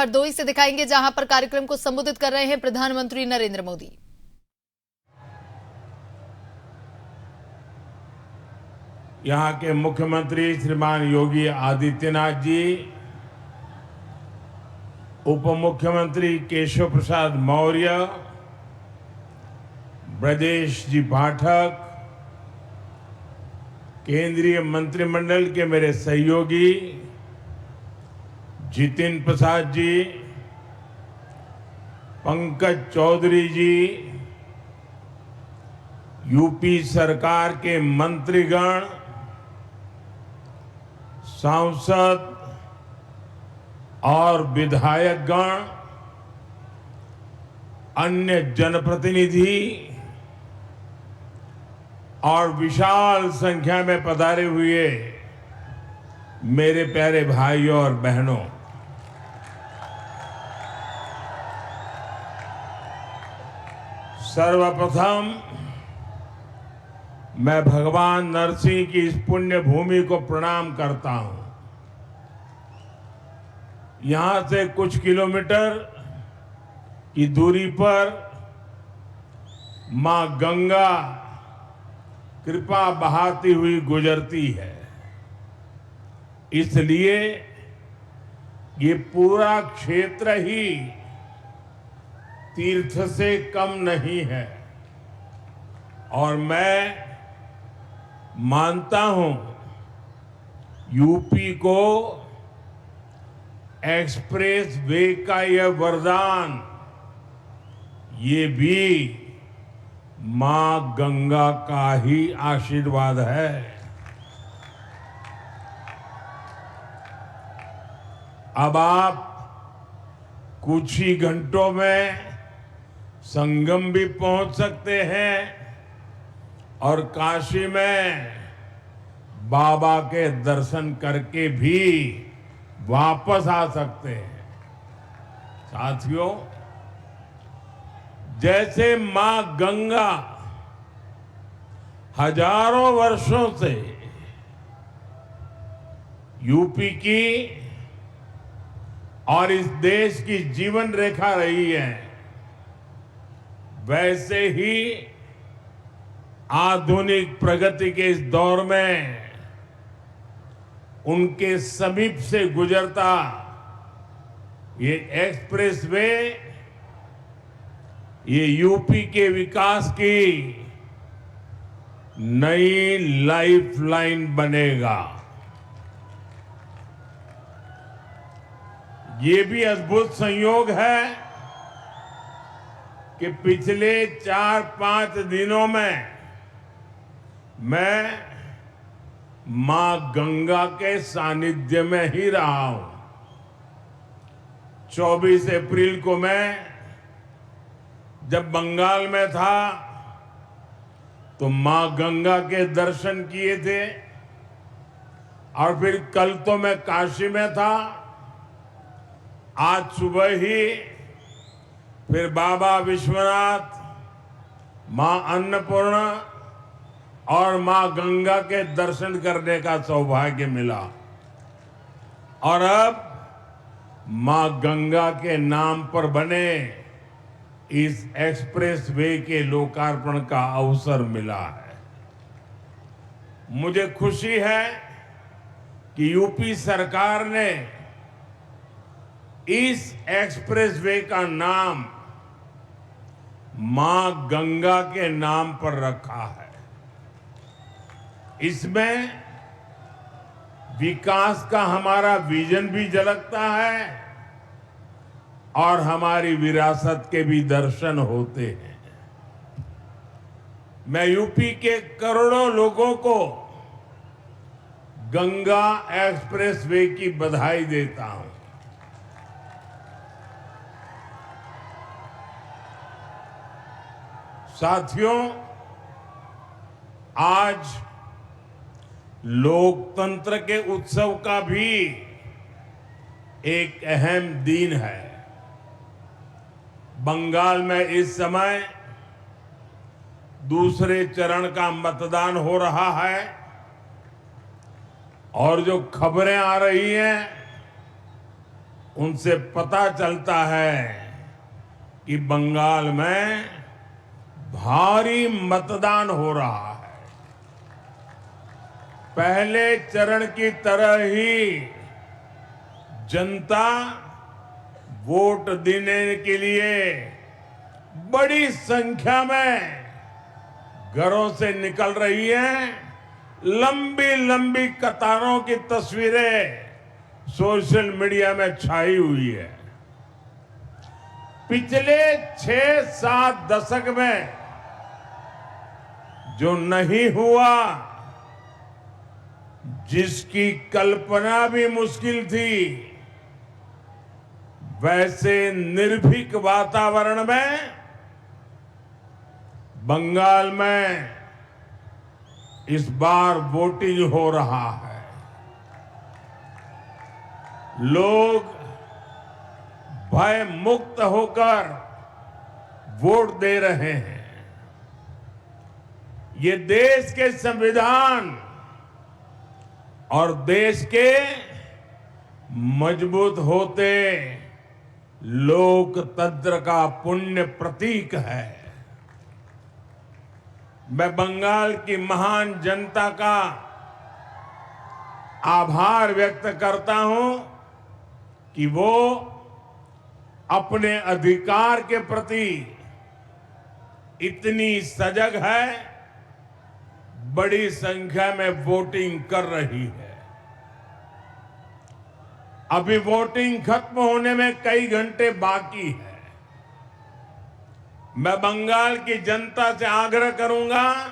हरदोई से दिखाएंगे, जहां पर कार्यक्रम को संबोधित कर रहे हैं प्रधानमंत्री नरेंद्र मोदी। यहाँ के मुख्यमंत्री श्रीमान योगी आदित्यनाथ जी, उप मुख्यमंत्री केशव प्रसाद मौर्य, ब्रजेश जी पाठक, केंद्रीय मंत्रिमंडल के मेरे सहयोगी जितिन प्रसाद जी, पंकज चौधरी जी, यूपी सरकार के मंत्रीगण, सांसद और विधायकगण, अन्य जनप्रतिनिधि और विशाल संख्या में पधारे हुए मेरे प्यारे भाइयों और बहनों, सर्वप्रथम मैं भगवान नरसिंह की इस पुण्य भूमि को प्रणाम करता हूं। यहां से कुछ किलोमीटर की दूरी पर मां गंगा कृपा बहाती हुई गुजरती है, इसलिए ये पूरा क्षेत्र ही तीर्थ से कम नहीं है। और मैं मानता हूं यूपी को एक्सप्रेस वे का यह वरदान, ये भी मां गंगा का ही आशीर्वाद है। अब आप कुछ ही घंटों में संगम भी पहुंच सकते हैं और काशी में बाबा के दर्शन करके भी वापस आ सकते हैं। साथियों, जैसे मां गंगा हजारों वर्षों से यूपी की और इस देश की जीवन रेखा रही है, वैसे ही आधुनिक प्रगति के इस दौर में उनके समीप से गुजरता ये एक्सप्रेसवे, ये यूपी के विकास की नई लाइफलाइन बनेगा। ये भी अद्भुत संयोग है कि पिछले 4-5 दिनों में मैं मां गंगा के सानिध्य में ही रहा हूं। 24 अप्रैल को मैं जब बंगाल में था तो मां गंगा के दर्शन किए थे, और फिर कल तो मैं काशी में था। आज सुबह ही फिर बाबा विश्वनाथ, मां अन्नपूर्णा और मां गंगा के दर्शन करने का सौभाग्य मिला। और अब मां गंगा के नाम पर बने इस एक्सप्रेस वे के लोकार्पण का अवसर मिला है। मुझे खुशी है कि यूपी सरकार ने इस एक्सप्रेस वे का नाम मां गंगा के नाम पर रखा है। इसमें विकास का हमारा विजन भी झलकता है और हमारी विरासत के भी दर्शन होते हैं। मैं यूपी के करोड़ों लोगों को गंगा एक्सप्रेस वे की बधाई देता हूं। साथियों, आज लोकतंत्र के उत्सव का भी एक अहम दिन है। बंगाल में इस समय दूसरे चरण का मतदान हो रहा है और जो खबरें आ रही हैं उनसे पता चलता है कि बंगाल में भारी मतदान हो रहा है। पहले चरण की तरह ही जनता वोट देने के लिए बड़ी संख्या में घरों से निकल रही है। लंबी लंबी कतारों की तस्वीरें सोशल मीडिया में छाई हुई है। पिछले 6-7 दशक में जो नहीं हुआ, जिसकी कल्पना भी मुश्किल थी, वैसे निर्भीक वातावरण में बंगाल में इस बार वोटिंग हो रहा है। लोग भय मुक्त होकर वोट दे रहे हैं। ये देश के संविधान और देश के मजबूत होते लोकतंत्र का पुण्य प्रतीक है। मैं बंगाल की महान जनता का आभार व्यक्त करता हूं कि वो अपने अधिकार के प्रति इतनी सजग है, बड़ी संख्या में वोटिंग कर रही है। अभी वोटिंग खत्म होने में कई घंटे बाकी है। मैं बंगाल की जनता से आग्रह करूंगा